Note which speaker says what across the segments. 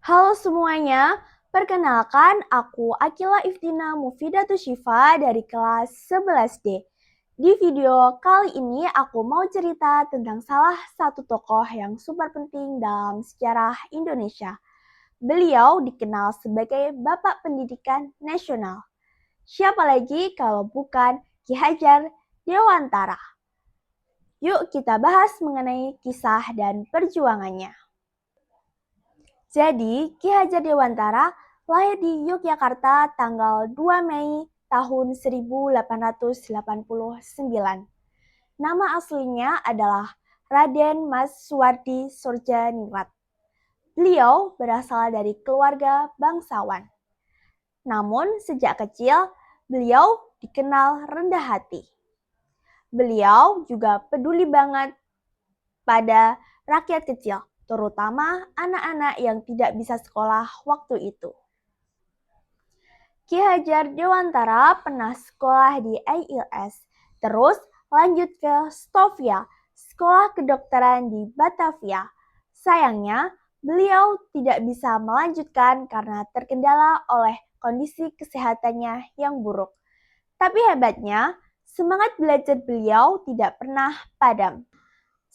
Speaker 1: Halo semuanya, perkenalkan aku Akila Iftina Mufidatu Syifa dari kelas 11D. Di video kali ini aku mau cerita tentang salah satu tokoh yang super penting dalam sejarah Indonesia. Beliau dikenal sebagai Bapak Pendidikan Nasional. Siapa lagi kalau bukan Ki Hajar Dewantara? Yuk kita bahas mengenai kisah dan perjuangannya. Jadi, Ki Hajar Dewantara lahir di Yogyakarta tanggal 2 Mei tahun 1889. Nama aslinya adalah Raden Mas Suwardi Surjaningrat. Beliau berasal dari keluarga bangsawan. Namun sejak kecil, beliau dikenal rendah hati. Beliau juga peduli banget pada rakyat kecil, terutama anak-anak yang tidak bisa sekolah waktu itu. Ki Hajar Dewantara pernah sekolah di AIS, terus lanjut ke Stovia, sekolah kedokteran di Batavia. Sayangnya, beliau tidak bisa melanjutkan karena terkendala oleh kondisi kesehatannya yang buruk. Tapi hebatnya, semangat belajar beliau tidak pernah padam.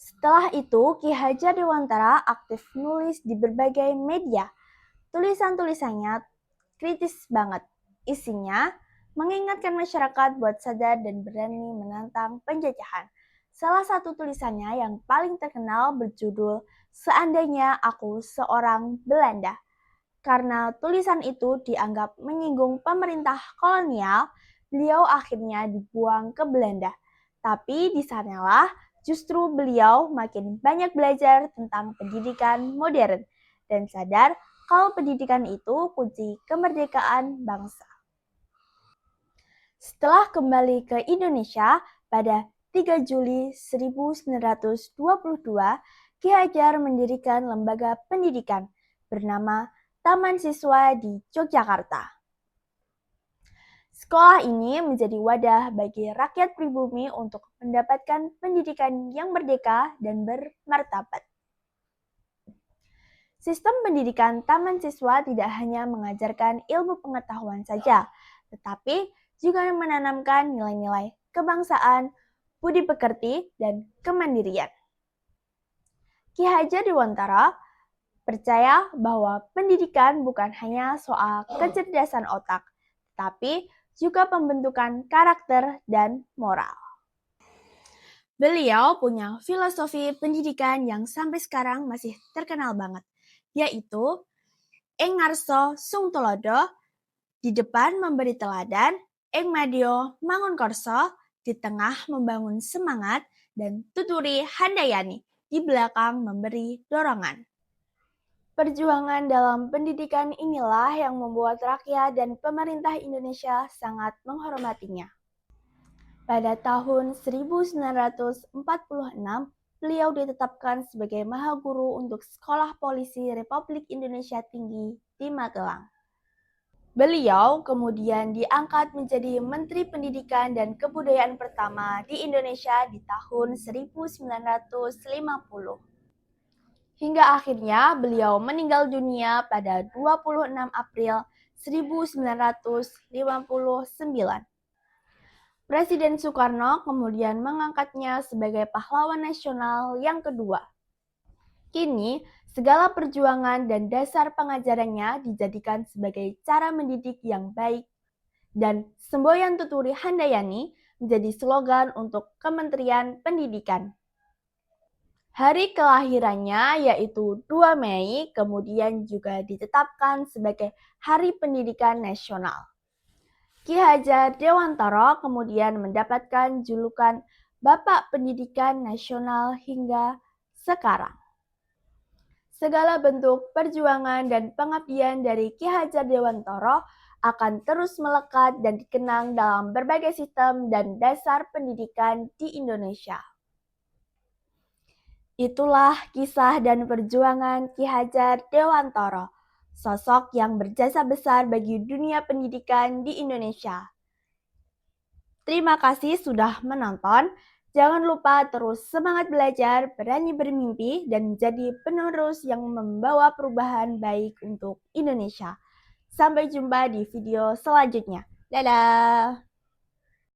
Speaker 1: Setelah itu, Ki Hajar Dewantara aktif nulis di berbagai media. Tulisan-tulisannya kritis banget. Isinya mengingatkan masyarakat buat sadar dan berani menantang penjajahan. Salah satu tulisannya yang paling terkenal berjudul Seandainya Aku Seorang Belanda. Karena tulisan itu dianggap menyinggung pemerintah kolonial, beliau akhirnya dibuang ke Belanda. Tapi di sanalah justru beliau makin banyak belajar tentang pendidikan modern dan sadar kalau pendidikan itu kunci kemerdekaan bangsa. Setelah kembali ke Indonesia pada 3 Juli 1922, Ki Hajar mendirikan lembaga pendidikan bernama Taman Siswa di Yogyakarta. Sekolah ini menjadi wadah bagi rakyat pribumi untuk mendapatkan pendidikan yang merdeka dan bermartabat. Sistem pendidikan Taman Siswa tidak hanya mengajarkan ilmu pengetahuan saja, tetapi juga menanamkan nilai-nilai kebangsaan, budi pekerti, dan kemandirian. Ki Hajar Dewantara percaya bahwa pendidikan bukan hanya soal kecerdasan otak, tapi juga pembentukan karakter dan moral. Beliau punya filosofi pendidikan yang sampai sekarang masih terkenal banget, yaitu Ing ngarso sung tulodo, di depan memberi teladan, ing madya mangun korso, di tengah membangun semangat, dan tuturi handayani, di belakang memberi dorongan. Perjuangan dalam pendidikan inilah yang membuat rakyat dan pemerintah Indonesia sangat menghormatinya. Pada tahun 1946, beliau ditetapkan sebagai Mahaguru untuk Sekolah Polisi Republik Indonesia Tinggi di Magelang. Beliau kemudian diangkat menjadi Menteri Pendidikan dan Kebudayaan pertama di Indonesia di tahun 1950. Hingga akhirnya beliau meninggal dunia pada 26 April 1959. Presiden Soekarno kemudian mengangkatnya sebagai pahlawan nasional yang kedua. Kini, segala perjuangan dan dasar pengajarannya dijadikan sebagai cara mendidik yang baik, dan semboyan tuturi handayani menjadi slogan untuk Kementerian Pendidikan. Hari kelahirannya yaitu 2 Mei kemudian juga ditetapkan sebagai Hari Pendidikan Nasional. Ki Hajar Dewantara kemudian mendapatkan julukan Bapak Pendidikan Nasional hingga sekarang. Segala bentuk perjuangan dan pengabdian dari Ki Hajar Dewantara akan terus melekat dan dikenang dalam berbagai sistem dan dasar pendidikan di Indonesia. Itulah kisah dan perjuangan Ki Hajar Dewantara, sosok yang berjasa besar bagi dunia pendidikan di Indonesia. Terima kasih sudah menonton. Jangan lupa terus semangat belajar, berani bermimpi, dan jadi penerus yang membawa perubahan baik untuk Indonesia. Sampai jumpa di video selanjutnya. Dadah!